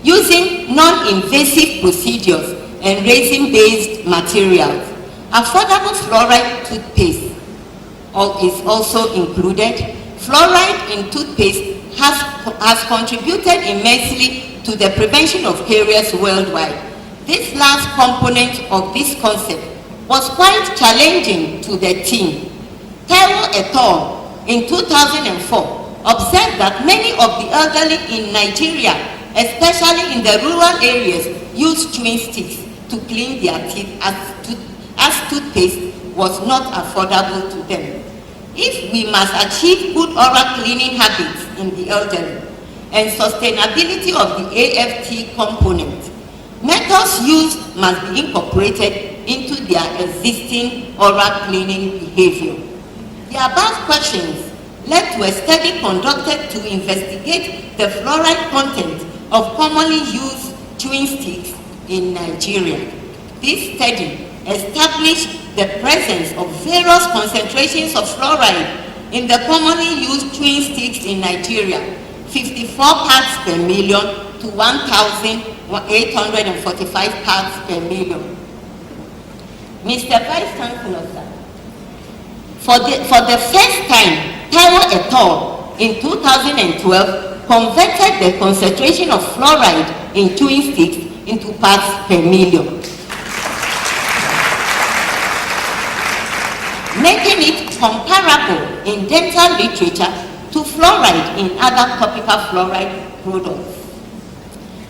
using non-invasive procedures and resin-based materials. Affordable fluoride toothpaste is also included. Fluoride in toothpaste has contributed immensely to the prevention of caries worldwide. This last component of this concept was quite challenging to the team. Taiwo et al. In 2004 observed that many of the elderly in Nigeria, especially in the rural areas, use chewing sticks to clean their teeth as toothpaste was not affordable to them. If we must achieve good oral cleaning habits in the elderly and sustainability of the AFT component, methods used must be incorporated into their existing oral cleaning behavior. The above questions led to a study conducted to investigate the fluoride content of commonly used chewing sticks in Nigeria. This study established the presence of various concentrations of fluoride in the commonly used chewing sticks in Nigeria, 54 parts per million to 1,845 parts per million. Mr. Vice Chancellor, sir, for the first time, Taiwo et al. In 2012 converted the concentration of fluoride in chewing sticks into parts per million, making it comparable in dental literature to fluoride in other topical fluoride products.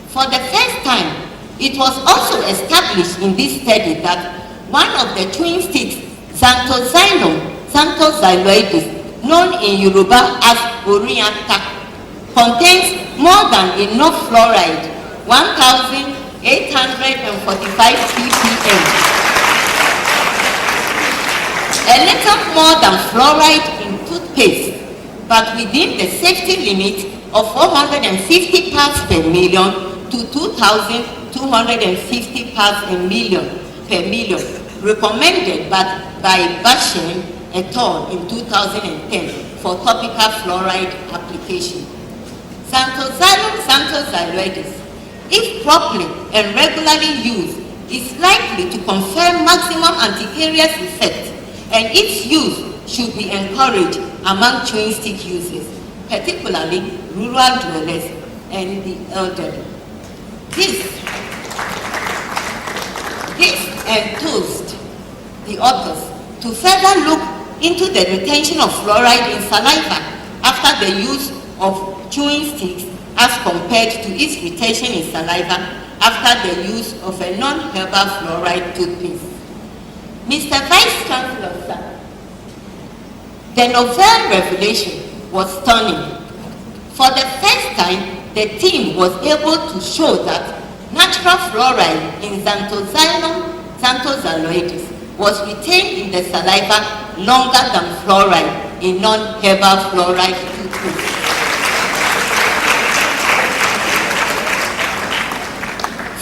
For the first time, it was also established in this study that one of the chewing sticks, Xanthoxyloides, known in Yoruba as Orienta, contains more than enough fluoride, 1,845 ppm. A little more than fluoride in toothpaste, but within the safety limit of 450 parts per million to 2,250 parts per million, recommended by Bashen et al. In 2010 for topical fluoride application. Xanthoxyloides, if properly and regularly used, is likely to confer maximum anti-caries effect, and its use should be encouraged among chewing stick users, particularly rural dwellers and the elderly. This enthused the authors to further look into the retention of fluoride in saliva after the use of chewing sticks as compared to its retention in saliva after the use of a non-herbal fluoride toothpaste. Mr. Vice Chancellor, sir, the novel revelation was stunning. For the first time, the team was able to show that natural fluoride in Xanthoxyloides was retained in the saliva longer than fluoride in non-herbal fluoride toothpaste.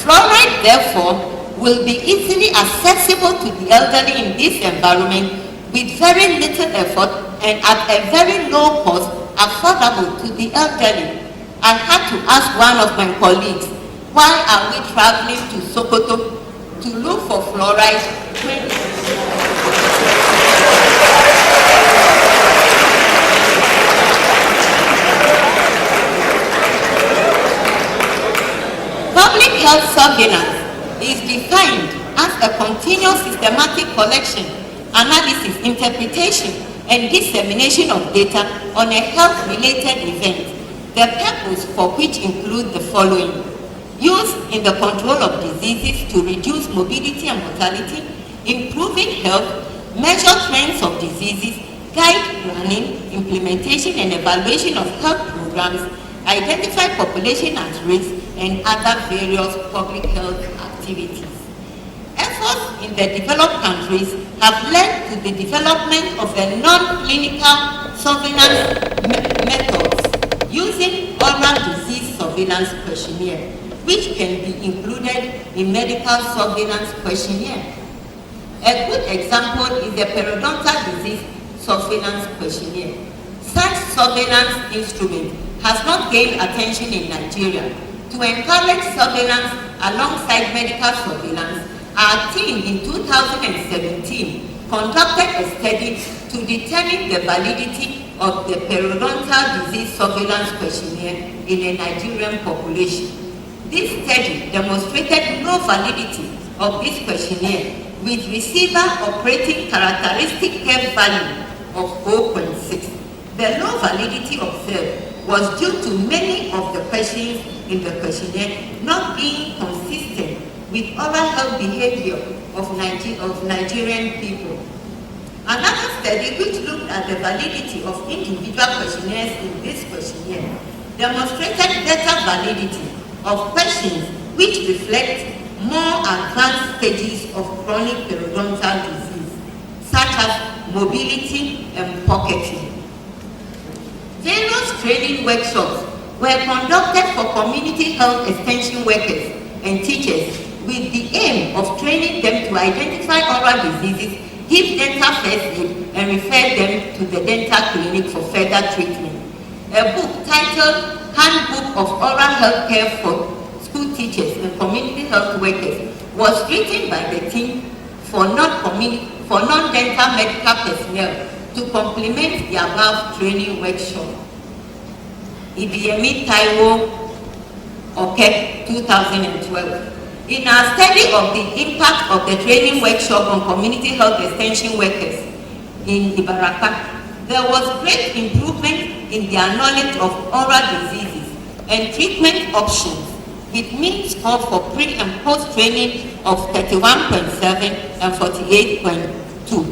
Fluoride, therefore, will be easily accessible to the elderly in this environment with very little effort and at a very low cost, affordable to the elderly. I had to ask one of my colleagues, why are we traveling to Sokoto to look for fluoride? Public health surveillance is defined as a continuous systematic collection, analysis, interpretation, and dissemination of data on a health-related event, the purpose for which include the following: use in the control of diseases to reduce morbidity and mortality, improving health, measure trends of diseases, guide planning, implementation and evaluation of health programs, identify population at risk, and other various public health activities. Efforts in the developed countries have led to the development of a non-clinical surveillance methods using oral disease surveillance questionnaire, which can be included in medical surveillance questionnaire. A good example is the periodontal disease surveillance questionnaire. Such surveillance instrument has not gained attention in Nigeria, To encourage surveillance alongside medical surveillance, our team in 2017 conducted a study to determine the validity of the periodontal disease surveillance questionnaire in a Nigerian population. This study demonstrated low validity of this questionnaire with receiver operating characteristic curve value of 0.6. The low validity observed was due to many of the questions in the questionnaire not being consistent with oral health behavior of Nigerian people. Another study which looked at the validity of individual questionnaires in this questionnaire demonstrated better validity of questions which reflect more advanced stages of chronic periodontal disease, such as mobility and pocketing. Various training workshops were conducted for community health extension workers and teachers with the aim of training them to identify oral diseases, give dental first aid, and refer them to the dental clinic for further treatment. A book titled Handbook of Oral Health Care for School Teachers and Community Health Workers was written by the team for non-dental medical personnel to complement the above training workshop. Taiwo, 2012. In our study of the impact of the training workshop on community health extension workers in Ibadan, there was great improvement in their knowledge of oral diseases and treatment options, with mean score for pre and post training of 31.7 and 48.2.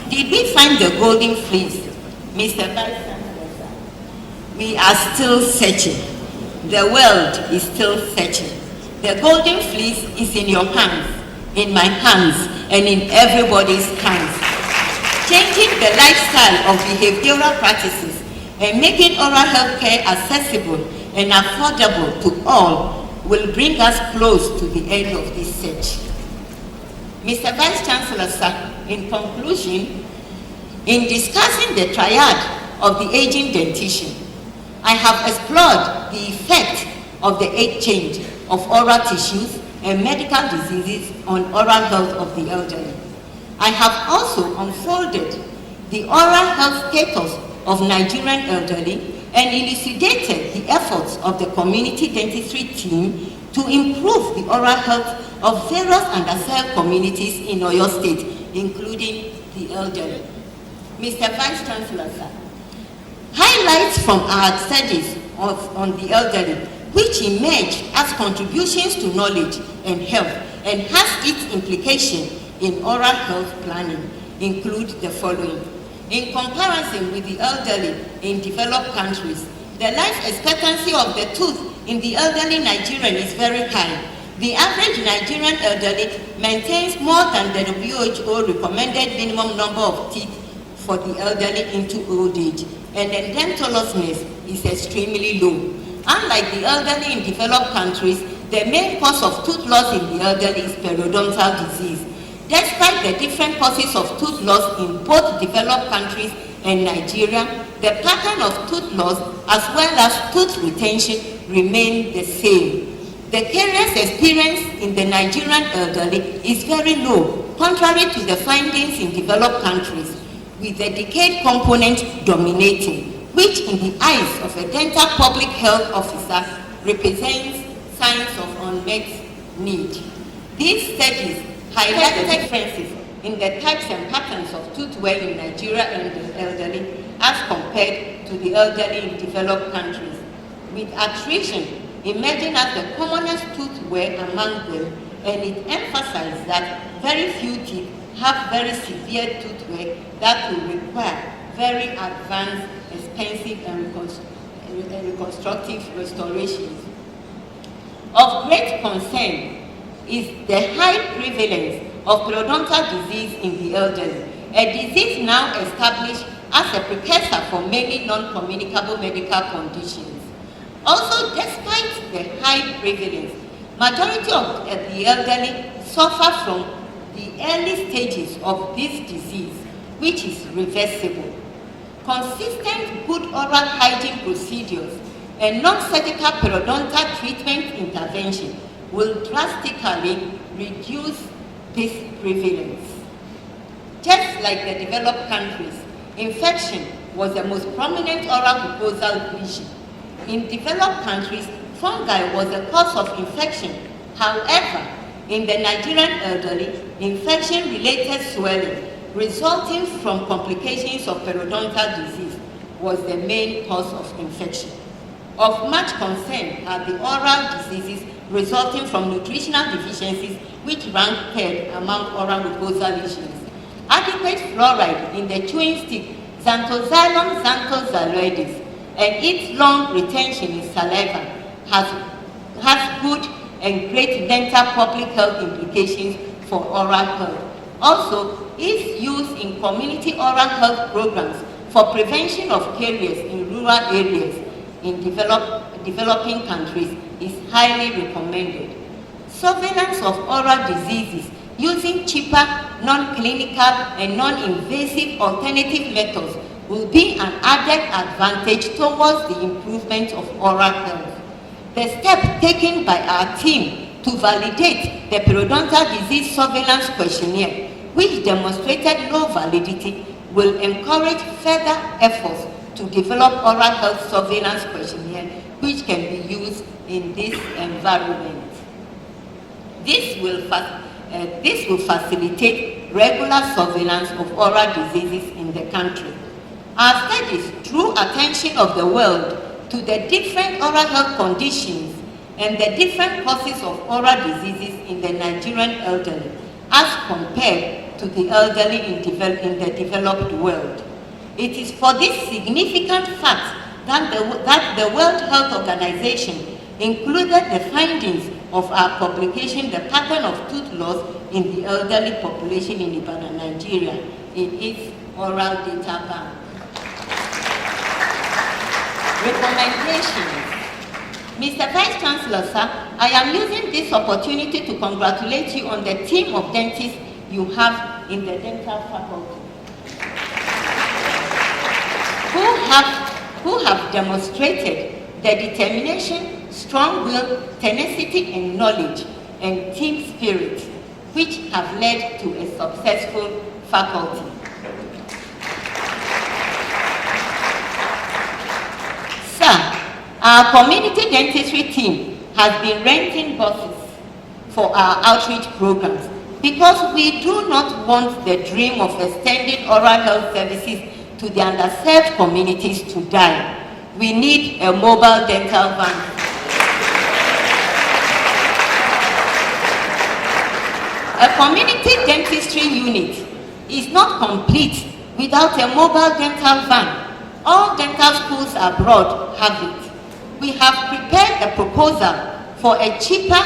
Did we find the golden fleece? Mr. Vice Chancellor, we are still searching. The world is still searching. The golden fleece is in your hands, in my hands, and in everybody's hands. Changing the lifestyle of behavioral practices and making oral health care accessible and affordable to all will bring us close to the end of this search. Mr. Vice Chancellor, sir, in conclusion, in discussing the triad of the aging dentition, I have explored the effect of the age change of oral tissues and medical diseases on oral health of the elderly. I have also unfolded the oral health status of Nigerian elderly and elucidated the efforts of the community dentistry team to improve the oral health of various underserved communities in Oyo State, including the elderly. Mr. Vice Chancellor, sir, highlights from our studies on the elderly, which emerge as contributions to knowledge and health and has its implication in oral health planning, include the following. In comparison with the elderly in developed countries, the life expectancy of the tooth in the elderly Nigerian is very high. The average Nigerian elderly maintains more than the WHO recommended minimum number of teeth for the elderly into old age, and the dentalousness is extremely low. Unlike the elderly in developed countries, the main cause of tooth loss in the elderly is periodontal disease. Despite the different causes of tooth loss in both developed countries and Nigeria, the pattern of tooth loss as well as tooth retention remain the same. The caries experience in the Nigerian elderly is very low, contrary to the findings in developed countries, with the decayed component dominating, which in the eyes of a dental public health officer represents signs of unmet need. These studies highlight the differences in the types and patterns of tooth wear in Nigeria and the elderly as compared to the elderly in developed countries, with attrition emerging as the commonest tooth wear among them, and it emphasized that very few teeth have very severe tooth wear that will require very advanced, expensive and reconstructive restorations. Of great concern is the high prevalence of periodontal disease in the elderly, a disease now established as a precursor for many non-communicable medical conditions. Also, despite the high prevalence, majority of the elderly suffer from the early stages of this disease, which is reversible. Consistent good oral hygiene procedures A non-surgical periodontal treatment intervention will drastically reduce this prevalence. Just like the developed countries, infection was the most prominent oral mucosal issue. In developed countries, fungi was the cause of infection. However, in the Nigerian elderly, infection-related swelling resulting from complications of periodontal disease was the main cause of infection. Of much concern are the oral diseases resulting from nutritional deficiencies, which rank third among oral mucosal issues. Adequate fluoride in the chewing stick, Xanthosxylon xanthoxyloides, and its long retention in saliva has good and great dental public health implications for oral health. Also, its use in community oral health programs for prevention of caries in rural areas in developing countries is highly recommended. Surveillance of oral diseases using cheaper, non-clinical, and non-invasive alternative methods will be an added advantage towards the improvement of oral health. The step taken by our team to validate the periodontal disease surveillance questionnaire, which demonstrated low validity, will encourage further efforts to develop oral health surveillance questionnaire, which can be used in this environment. This will facilitate regular surveillance of oral diseases in the country. Our studies drew attention of the world to the different oral health conditions and the different causes of oral diseases in the Nigerian elderly as compared to the elderly in the developed world. It is for this significant fact that the World Health Organization included the findings of our publication, The Pattern of Tooth Loss in the Elderly Population in Ibadan, Nigeria, in its oral data bank. Recommendations. Mr. Vice Chancellor, sir, I am using this opportunity to congratulate you on the team of dentists you have in the dental faculty, who have demonstrated the determination, strong will, tenacity, and knowledge, and team spirit, which have led to a successful faculty. Sir, our community dentistry team has been renting buses for our outreach programs because we do not want the dream of extending oral health services to the underserved communities to die. We need a mobile dental van. A community dentistry unit is not complete without a mobile dental van. All dental schools abroad have it. We have prepared a proposal for a cheaper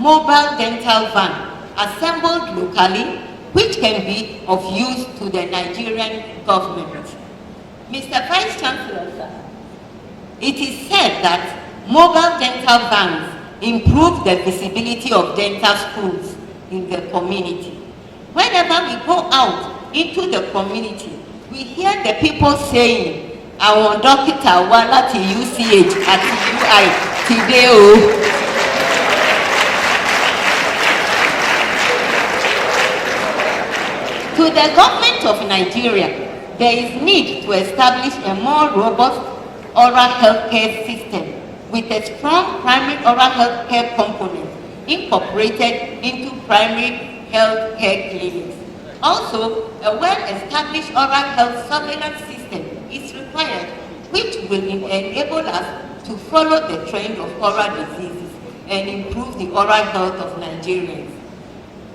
mobile dental van assembled locally, which can be of use to the Nigerian government. Mr. Vice Chancellor, sir, it is said that mobile dental vans improve the visibility of dental schools in the community. Whenever we go out into the community, we hear the people saying, "Àwọn dókítà wá láti UCH àti UI ti dé o." To the government of Nigeria, there is need to establish a more robust oral healthcare system with a strong primary oral healthcare component incorporated into primary healthcare clinics. Also, a well-established oral health surveillance system is required, which will enable us to follow the trend of oral diseases and improve the oral health of Nigerians.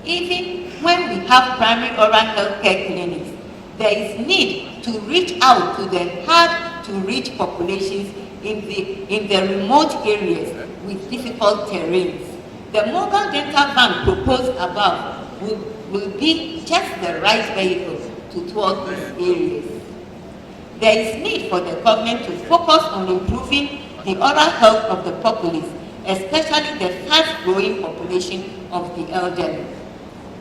Even when we have primary oral healthcare clinics, there is need to reach out to the hard-to-reach populations in the remote areas with difficult terrains. The mobile dental van proposed above will be just the right vehicle to tour these areas. There is need for the government to focus on improving the oral health of the populace, especially the fast-growing population of the elderly.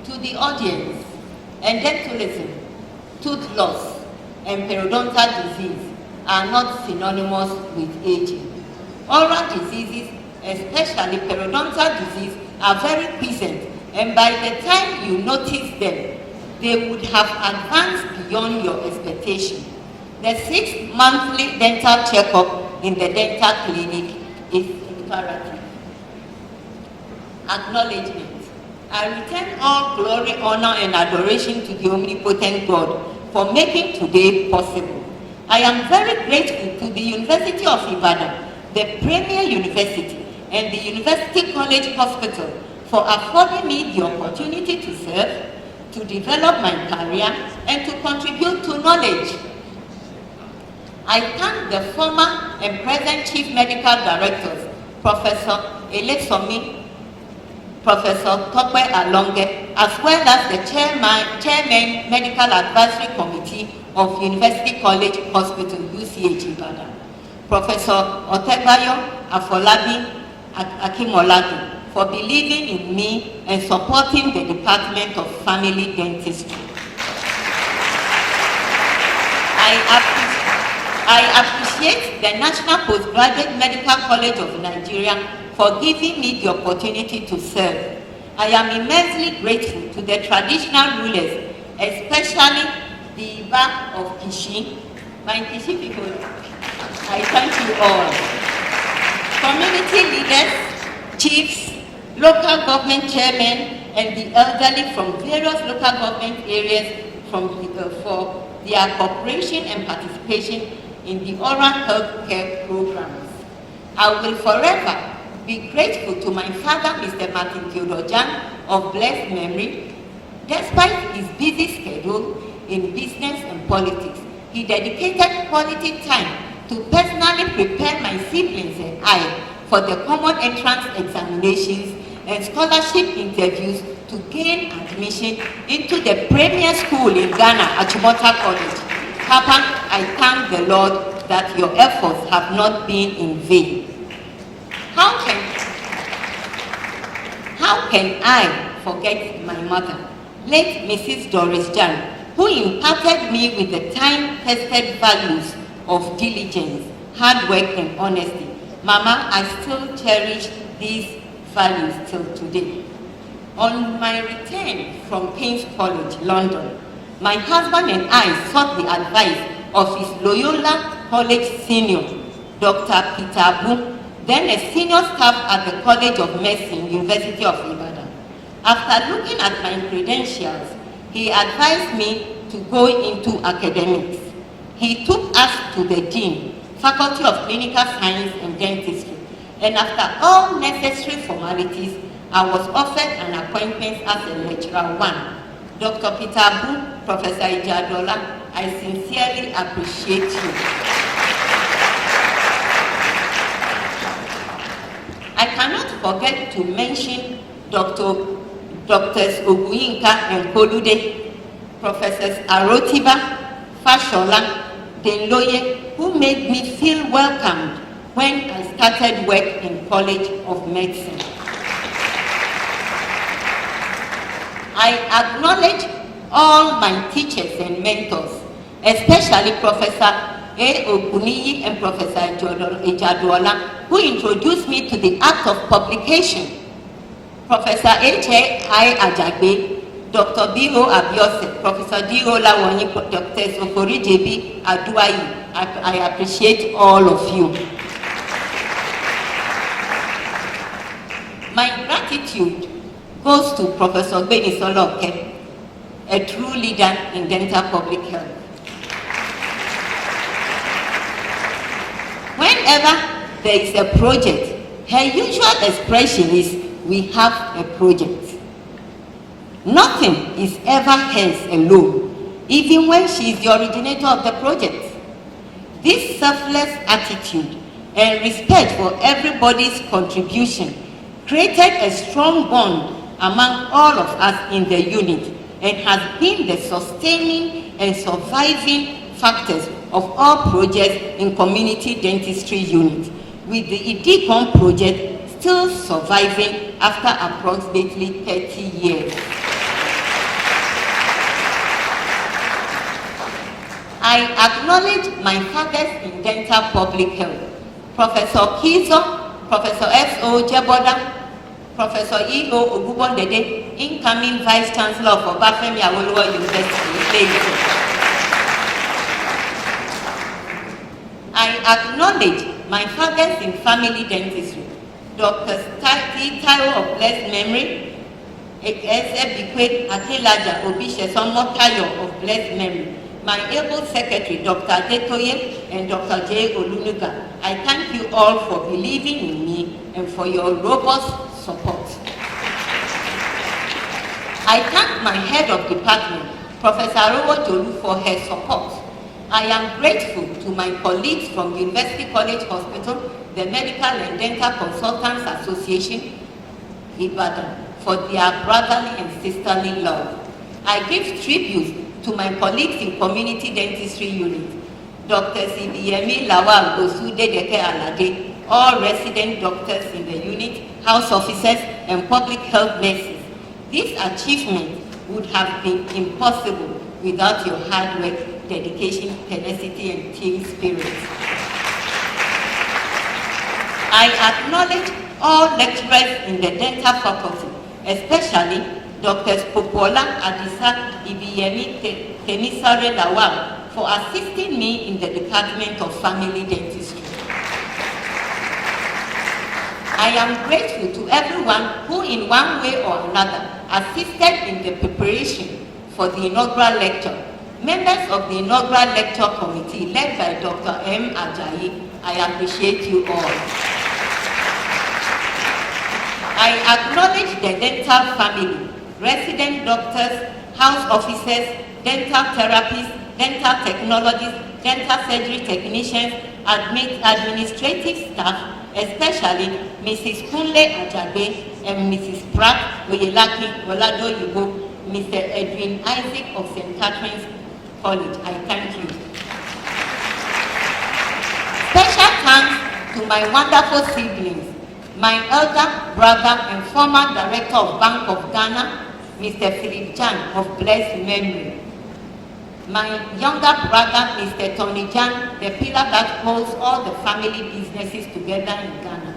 To the audience, dentism, tooth loss, and periodontal disease are not synonymous with aging. Oral diseases, especially periodontal disease, are very present, and by the time you notice them, they would have advanced beyond your expectation. The 6 monthly dental checkup in the dental clinic is imperative. Acknowledgement. I return all glory, honor, and adoration to the omnipotent God for making today possible. I am very grateful to the University of Ibadan, the premier university, and the University College Hospital for affording me the opportunity to serve, to develop my career, and to contribute to knowledge. I thank the former and present Chief Medical Directors, Professor Elesomi, Professor Tope Alonge, as well as the Chairman Medical Advisory Committee of University College Hospital, UCH Ibadan, Professor Otebayo Afolabi Akimoladu, for believing in me and supporting the Department of Family Dentistry. I appreciate the National Postgraduate Medical College of Nigeria for giving me the opportunity to serve. I am immensely grateful to the traditional rulers, especially the Iba of Kishi. My Kishi people, I thank you all. Community leaders, chiefs, local government chairmen, and the elderly from various local government areas for their cooperation and participation in the oral health care programs. I will forever be grateful to my father, Mr. Martin Theodojan, of blessed memory. Despite his busy schedule in business and politics, he dedicated quality time to personally prepare my siblings and I for the common entrance examinations and scholarship interviews to gain admission into the premier school in Ghana, Achimota College. Papa, I thank the Lord that your efforts have not been in vain. How can I forget my mother, late Mrs. Doris Jan, who imparted me with the time-tested values of diligence, hard work, and honesty? Mama, I still cherish these values till today. On my return from King's College, London, my husband and I sought the advice of his Loyola College senior, Dr. Peter Abu, then a senior staff at the College of Medicine, University of Ibadan. After looking at my credentials, he advised me to go into academics. He took us to the Dean, Faculty of Clinical Science and Dentistry, and after all necessary formalities, I was offered an appointment as a lecturer 1. Dr. Peter Abu, Professor Ijadola, I sincerely appreciate you. I cannot forget to mention Drs. Oguyinka and Kolude, Professors Arotiba, Fashola, Denloye, who made me feel welcomed when I started work in College of Medicine. I acknowledge all my teachers and mentors, especially Professor A. Okuniyi and Professor Ijaduola, who introduced me to the act of publication. Professor H.A.I. Ajagbe, Dr. B.O. Abiose, Professor D.O. Lawonyi, Dr. Sofori J.B. Aduayi. I appreciate all of you. My gratitude goes to Professor Beni Soloke, a true leader in dental public health. Whenever there is a project, her usual expression is, "We have a project." Nothing is ever hers alone, even when she is the originator of the project. This selfless attitude and respect for everybody's contribution created a strong bond among all of us in the unit and has been the sustaining and surviving factors of all projects in community dentistry unit, with the IDICOM project still surviving after approximately 30 years. I acknowledge my fathers in dental public health, Professor Kizo, Professor S.O. Jeboda, Professor E.O. Ogubondede, incoming Vice Chancellor of Obafemi Awolowo University, Lagos. I acknowledge my fathers in family dentistry, Dr. Taiwo of blessed memory, Ekesebikwe Akilaja Obisheson Motayo of blessed memory, my able secretary, Dr. Detoye and Dr. J. Olunuga. I thank you all for believing in me and for your robust support. I thank my head of department, Professor Arowo Tolu, for her support. I am grateful to my colleagues from University College Hospital, the Medical and Dental Consultants Association, Ibadan, for their brotherly and sisterly love. I give tribute to my colleagues in Community Dentistry Unit, Dr. Sibiyemi Lawal Osudedeke Alade, all resident doctors in the unit, house officers, and public health nurses. This achievement would have been impossible without your hard work, dedication, tenacity, and team spirit. I acknowledge all lecturers in the dental faculty, especially Dr. Popola Adisa Ibiyemi Temisare Lawal, for assisting me in the Department of Family Dentistry. I am grateful to everyone who in one way or another assisted in the preparation for the inaugural lecture. Members of the inaugural lecture committee led by Dr. M. Ajayi, I appreciate you all. I acknowledge the dental family, resident doctors, house officers, dental therapists, dental technologists, dental surgery technicians, administrative staff, especially Mrs. Kunle Ajabe and Mrs. Pratt Oyelaki Olado Yugo, Mr. Edwin Isaac of St. Catherine's College. I thank you. Special thanks to my wonderful siblings, my elder brother and former director of Bank of Ghana, Mr. Philip Jan of blessed memory. My younger brother, Mr. Tony Jan, the pillar that holds all the family businesses together in Ghana.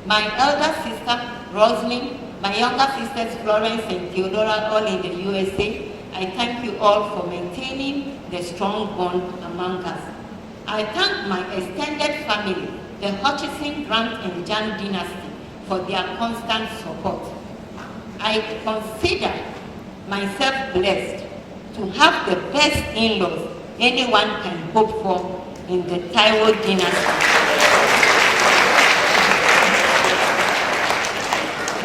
My elder sister, Rosalind, my younger sisters, Florence and Theodora, all in the USA. I thank you all for maintaining the strong bond among us. I thank my extended family, the Hutchison, Grant and Jan dynasty, for their constant support. I consider myself blessed to have the best in-laws anyone can hope for in the Taiwo dynasty.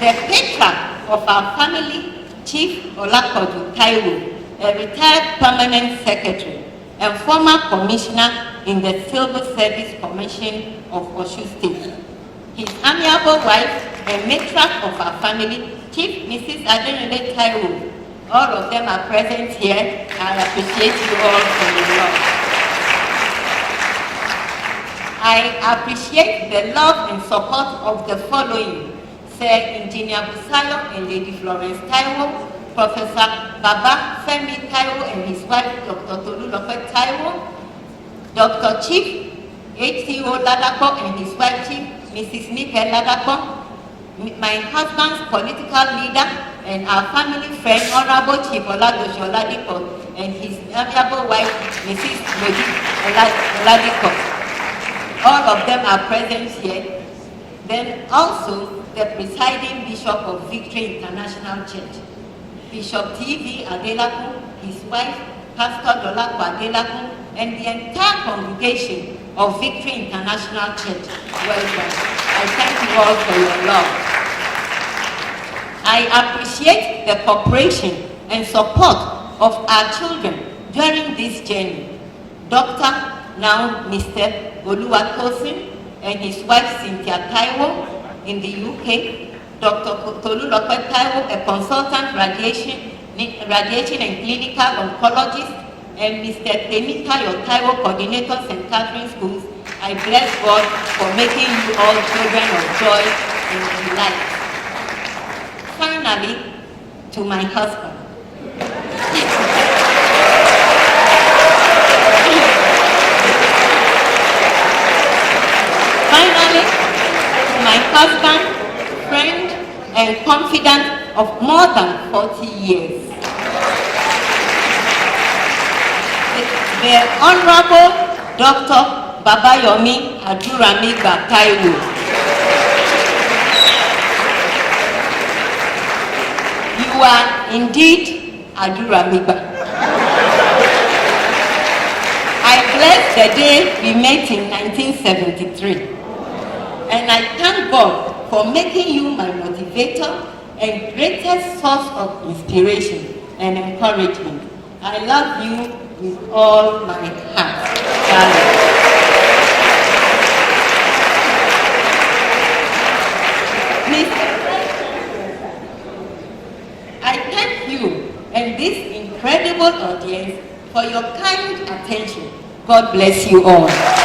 The patriarch of our family, Chief Olakodu Taiwo, a retired permanent secretary and former commissioner in the Civil Service Commission of Osun State. His amiable wife and matriarch of our family, Chief Mrs. Adenile Taiwo, all of them are present here. I appreciate you all for your love. I appreciate the love and support of the following: Sir Engineer Busayo and Lady Florence Taiwo, Professor Baba Femi Taiwo and his wife Dr. Tolulope Taiwo, Dr. Chief H.T.O. Ladapo and his wife Chief Mrs. Nike Ladapo, my husband's political leader and our family friend Honorable Chief Oladoshi Oladipo and his amiable wife Mrs. Lodi Oladipo. All of them are present here. Then also the presiding Bishop of Victory International Church, Bishop T.V. Adelaku, his wife, Pastor Dolapo Adelaku, and the entire congregation of Victory International Church. Welcome. I thank you all for your love. I appreciate the cooperation and support of our children during this journey. Dr. now Mr. Oluwatosin and his wife Cynthia Taiwo in the UK, Dr. Tolulope Taiwo, a consultant radiation and clinical oncologist, and Mr. Temitayo Taiwo, coordinator St. Catherine's Schools. I bless God for making you all children of joy and delight. Finally, to my husband. Finally, and confidant of more than 40 years. The Honorable Dr. Babayomi Aduramigba Taiwo. You are indeed Aduramigba. I bless the day we met in 1973, and I thank God for making you my motivator and greatest source of inspiration and encouragement. I love you with all my heart, darling. I thank you and this incredible audience for your kind attention. God bless you all.